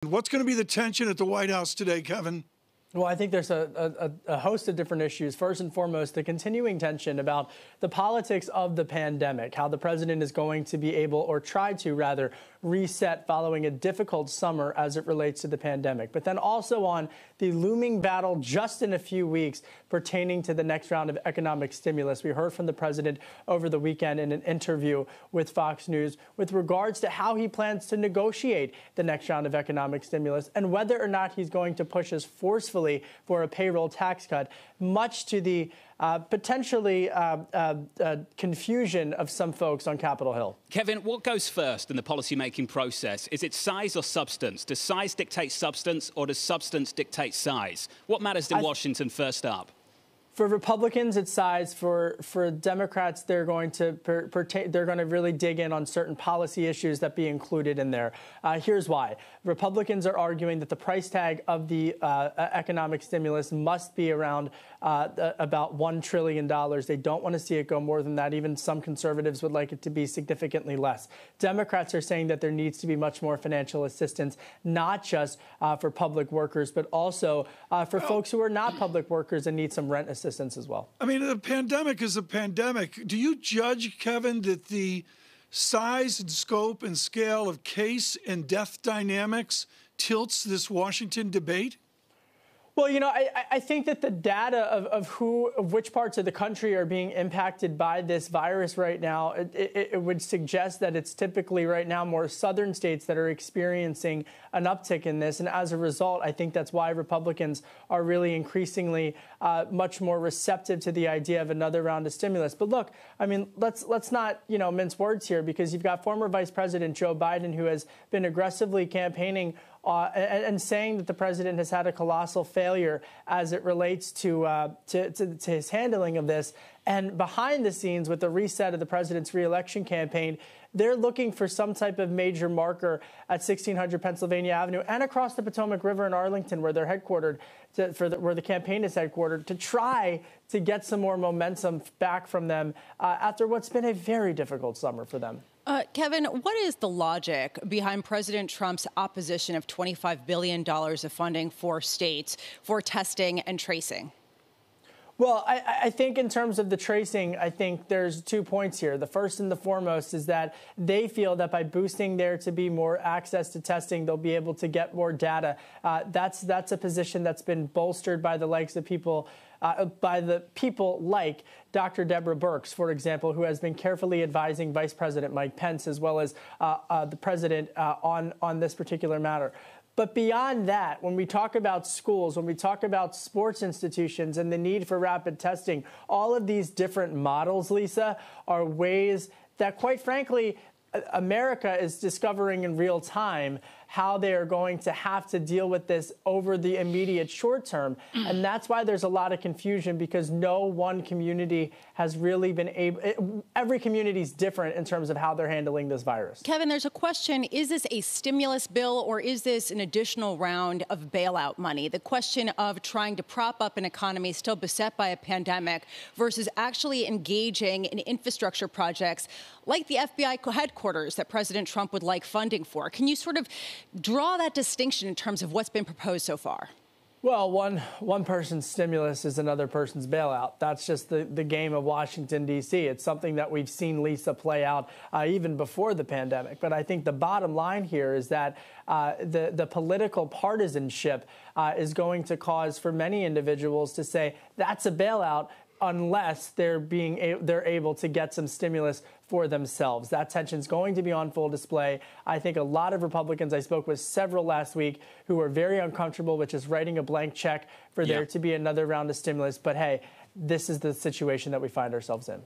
What's going to be the tension at the White House today, Kevin? Well, I think there's a host of different issues. First and foremost, the continuing tension about the politics of the pandemic, how the president is going to be able, or try to rather, reset following a difficult summer as it relates to the pandemic. But then also on the looming battle just in a few weeks pertaining to the next round of economic stimulus. We heard from the president over the weekend in an interview with Fox News with regards to how he plans to negotiate the next round of economic stimulus and whether or not he's going to push as forcefully for a payroll tax cut, much to the potentially confusion of some folks on Capitol Hill. Kevin, what goes first in the policymaking process? Is it size or substance? Does size dictate substance, or does substance dictate size? What matters in Washington first up? For Republicans, it's size. For Democrats, they're going to really dig in on certain policy issues that be included in there. Here's why. Republicans are arguing that the price tag of the economic stimulus must be around about $1 trillion. They don't want to see it go more than that. Even some conservatives would like it to be significantly less. Democrats are saying that there needs to be much more financial assistance, not just for public workers, but also for folks who are not public workers and need some rent assistance as well. I mean, the pandemic is a pandemic. Do you judge, Kevin, that the size and scope and scale of case and death dynamics tilts this Washington debate? Well, you know, I think that the data of which parts of the country are being impacted by this virus right now, it would suggest that it's typically right now more southern states that are experiencing an uptick in this. And as a result, I think that's why Republicans are really increasingly much more receptive to the idea of another round of stimulus. But look, I mean, let's not, mince words here, because you've got former Vice President Joe Biden, who has been aggressively campaigning and saying that the president has had a colossal failure as it relates to his handling of this. And behind the scenes, with the reset of the president's reelection campaign, they're looking for some type of major marker at 1600 Pennsylvania Avenue and across the Potomac River in Arlington, where they're headquartered, where the campaign is headquartered, to try to get some more momentum back from them after what's been a very difficult summer for them. Kevin, what is the logic behind President Trump's opposition of $25 billion of funding for states for testing and tracing? Well, I think in terms of the tracing, I think there's 2 points here. The first and the foremost is that they feel that by boosting there to be more access to testing, they'll be able to get more data. That's a position that's been bolstered by the likes of people like Dr. Deborah Birx, for example, who has been carefully advising Vice President Mike Pence, as well as the president on this particular matter. But beyond that, when we talk about schools, when we talk about sports institutions and the need for rapid testing, all of these different models, Lisa, are ways that, quite frankly, America is discovering in real time how they are going to have to deal with this over the immediate short term. And that's why there's a lot of confusion, because no one community has really been able, every community is different in terms of how they're handling this virus. Kevin, there's a question. Is this a stimulus bill, or is this an additional round of bailout money? The question of trying to prop up an economy still beset by a pandemic versus actually engaging in infrastructure projects like the FBI headquarters that President Trump would like funding for. Can you sort of draw that distinction in terms of what's been proposed so far? Well, one person's stimulus is another person's bailout. That's just the game of Washington, D.C. It's something that we've seen, Lisa, play out even before the pandemic. But I think the bottom line here is that the political partisanship is going to cause for many individuals to say that's a bailout, unless they're able to get some stimulus for themselves. That tension's going to be on full display. I think a lot of Republicans, I spoke with several last week, who are very uncomfortable with just writing a blank check for there to be another round of stimulus. But hey, this is the situation that we find ourselves in.